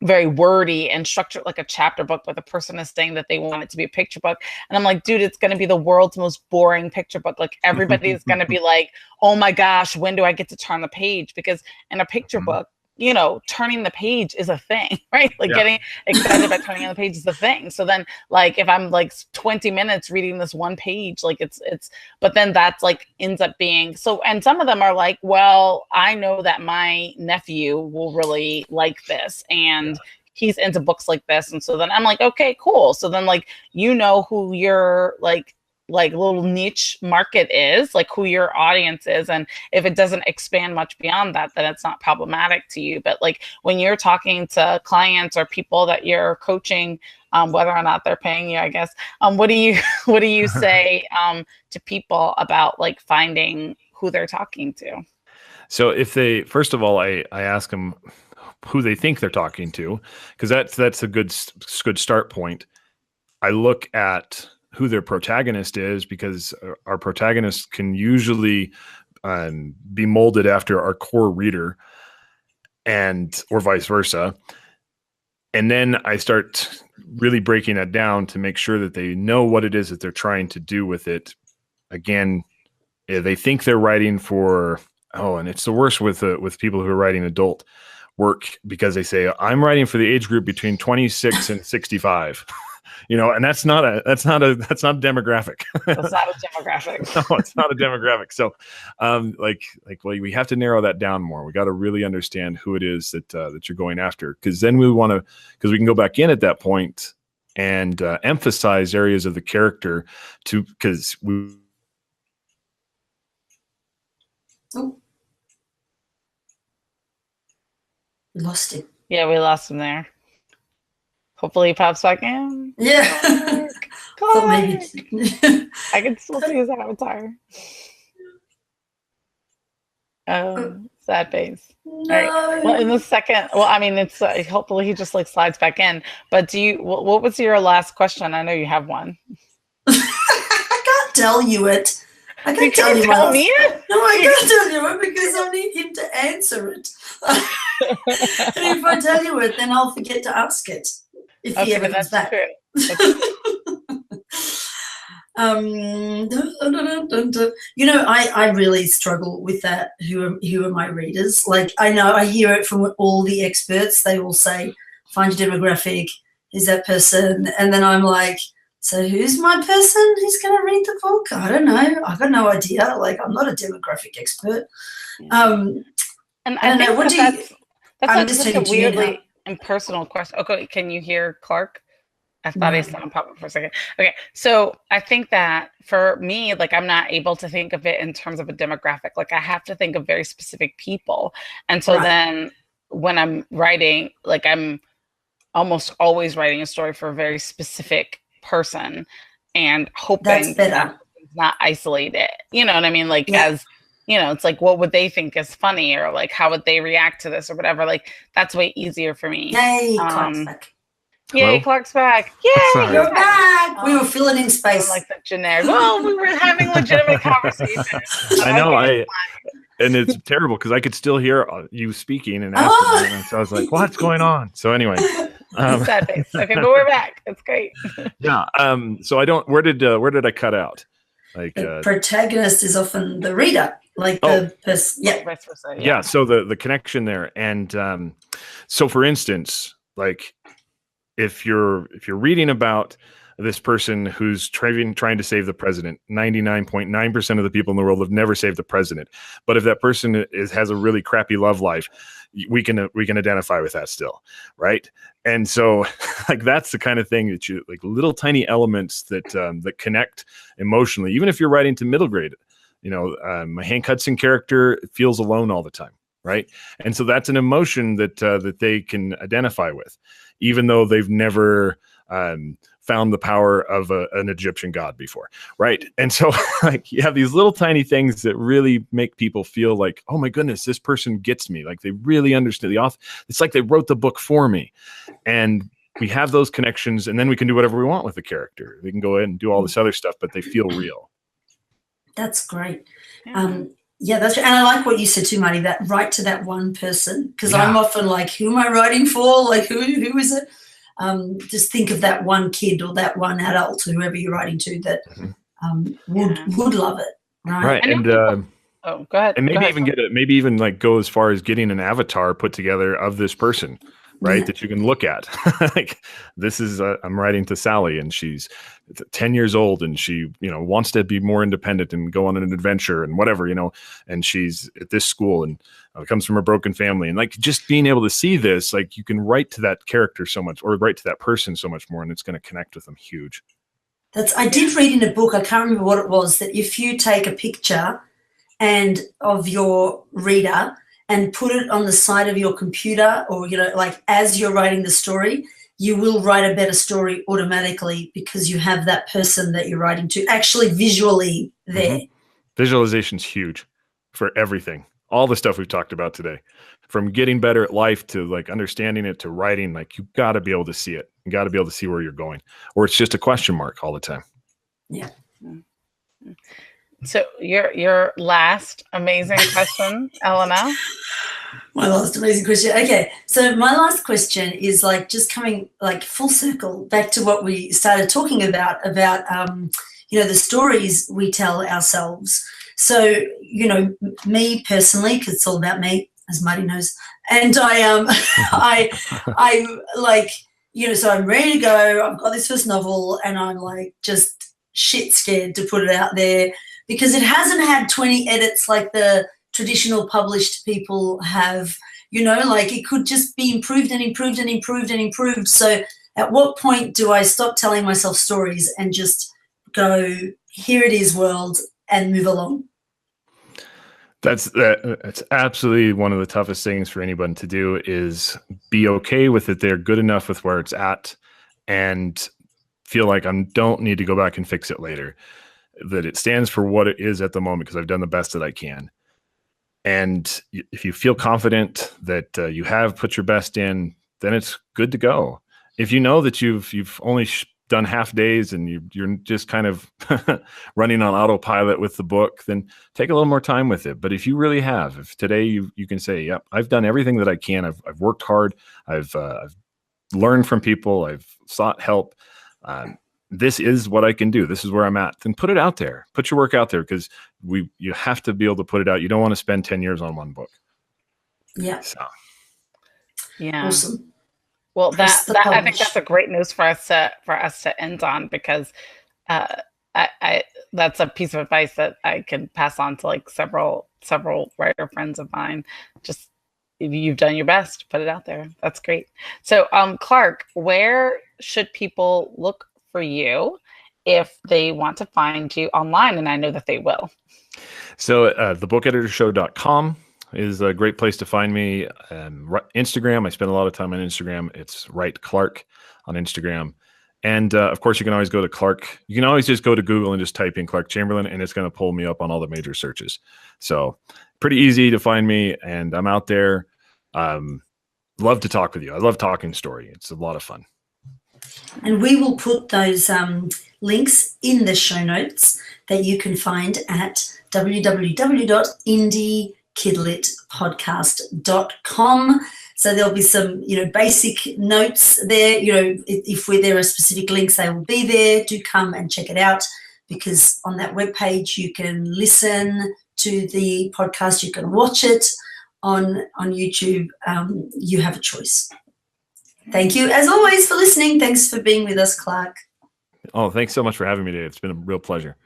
D: very wordy and structured like a chapter book, but the person is saying that they want it to be a picture book. And I'm like, dude, it's going to be the world's most boring picture book. Like, everybody is going to be like, oh my gosh, when do I get to turn the page? Because in a picture book, turning the page is a thing, right? Like, getting excited about turning on the page is the thing. So then like, if I'm like 20 minutes reading this one page, like but then that's like ends up being so, and some of them are like, well, I know that my nephew will really like this, and he's into books like this. And so then I'm like, okay, cool. So then like, who you're like little niche market is, like who your audience is. And if it doesn't expand much beyond that, then it's not problematic to you. But like, when you're talking to clients or people that you're coaching, whether or not they're paying you, I guess, what do you say to people about like finding who they're talking to?
C: So if first of all, I ask them who they think they're talking to, because that's a good start point. I look at who their protagonist is, because our protagonist can usually be molded after our core reader, or vice versa. And then I start really breaking that down to make sure that they know what it is that they're trying to do with it. Again, they think they're writing for, and it's the worst with people who are writing adult work, because they say, I'm writing for the age group between 26 and 65. And that's not a demographic.
D: That's not a demographic.
C: No, it's not a demographic. So, well, we have to narrow that down more. We got to really understand who it is that you're going after, because then because we can go back in at that point and emphasize areas of the character because we.
B: Oh, we lost him.
D: Yeah, we lost him there. Hopefully he pops back in.
B: Yeah.
D: Clark.
B: Maybe.
D: I can still see his avatar. Sad face.
B: No.
D: All right. Well, in the second, it's hopefully he just slides back in. But what was your last question? I know you have one.
B: I can't tell you it. I can't
D: tell me it?
B: No, I can't tell you it because I need him to answer it. And if I tell you it, then I'll forget to ask it. If he ever comes back. I really struggle with that. Who are my readers? I hear it from all the experts. They all say, find your demographic, is that person? And then I'm like, so who's my person who's going to read the book? I don't know. I've got no idea. I'm not a demographic expert.
D: And I think
B: what
D: that's such a weirdly impersonal question. Okay, can you hear Clark? I thought I saw him pop up for a second. Okay, so I think that for me, I'm not able to think of it in terms of a demographic. I have to think of very specific people. And so then when I'm writing, I'm almost always writing a story for a very specific person and hoping that it's not isolated. You know what I mean? As it's what would they think is funny, or how would they react to this or whatever. That's way easier for me.
B: Yay, Clark's back.
D: Yay, Clark's back. Yay,
B: you're back. We were filling in space.
D: The generic. Well, we were having legitimate conversations.
C: I know. And it's terrible because I could still hear you speaking and asking, and so I was like, "What's going on?" So anyway,
D: sad face. Okay, but we're back. It's great.
C: Yeah. So I don't. Where did I cut out?
B: The protagonist is often the reader. The person. Yeah.
C: Yeah. So the connection there, and so for instance, if you're reading about this person who's trying to save the president, 99.9% of the people in the world have never saved the president. But if that person has a really crappy love life, we can identify with that still, right? And so that's the kind of thing that you little tiny elements that connect emotionally, even if you're writing to middle grade. My Hank Hudson character feels alone all the time, right? And so that's an emotion that they can identify with, even though they've never found the power of an Egyptian god before, right? And so you have these little tiny things that really make people feel oh my goodness, this person gets me. They really understand the author. It's they wrote the book for me. And we have those connections, and then we can do whatever we want with the character. We can go in and do all this other stuff, but they feel real.
B: That's great. Yeah, that's right. And I like what you said too, Marti, that write to that one person, because I'm often who am I writing for? Who is it? Just think of that one kid or that one adult, whoever you're writing to, that would love it.
C: Right. And
D: go ahead.
C: And maybe even go as far as getting an avatar put together of this person, right? That you can look at. This is I'm writing to Sally, and she's 10 years old, and she wants to be more independent and go on an adventure and whatever, and she's at this school and comes from a broken family, and just being able to see this, you can write to that character so much, or write to that person so much more, and it's going to connect with them huge.
B: I did read in a book, I can't remember what it was, that if you take a picture of your reader and put it on the side of your computer, or as you're writing the story, you will write a better story automatically, because you have that person that you're writing to actually visually there.
C: Mm-hmm. Visualization's huge for everything. All the stuff we've talked about today, from getting better at life to understanding it to writing, you've got to be able to see it. You got to be able to see where you're going, or it's just a question mark all the time.
B: Yeah.
D: So your last amazing question, Elena.
B: My last amazing question. Okay, so my last question is just coming full circle back to what we started talking about the stories we tell ourselves. So, you know, me personally, because it's all about me, as Marty knows, and I like, you know, so I'm ready to go. I've got this first novel, and I'm like just shit scared to put it out there because it hasn't had 20 edits like the traditional published people have. You know, like it could just be improved and improved and improved and improved. So at what point do I stop telling myself stories and just go, here it is, world, and move along?
C: That's absolutely one of the toughest things for anyone to do is be okay with it. They're good enough with where it's at and feel like I don't need to go back and fix it later, that it stands for what it is at the moment because I've done the best that I can. And if you feel confident that you have put your best in, then it's good to go. If you know that you've only done half days and you're just kind of running on autopilot with the book, then take a little more time with it. But if you really have, if today you can say, yep, I've done everything that I can. I've worked hard. I've learned from people. I've sought help. This is what I can do. This is where I'm at. Then put it out there. Put your work out there because you have to be able to put it out. You don't want to spend 10 years on one book.
B: Yeah.
C: So.
D: Yeah.
B: Awesome.
D: Well, that I think that's a great news for us to end on because I that's a piece of advice that I can pass on to like several writer friends of mine. Just you've done your best, put it out there. That's great. So, Clark, where should people look for you if they want to find you online? And I know that they will. So
C: thebookeditorshow.com is a great place to find me. Instagram, I spend a lot of time on Instagram. It's Write Clark on Instagram. And of course, you can always go to Clark. You can always just go to Google and just type in Clark Chamberlain, and it's going to pull me up on all the major searches. So pretty easy to find me, and I'm out there. Love to talk with you. I love talking story. It's a lot of fun.
B: And we will put those links in the show notes that you can find at www.indiekidlitpodcast.com. So there'll be some, you know, basic notes there. You know, if there are specific links, they will be there. Do come and check it out because on that webpage you can listen to the podcast, you can watch it on YouTube. You have a choice. Thank you, as always, for listening. Thanks for being with us, Clark.
C: Oh, thanks so much for having me today. It's been a real pleasure.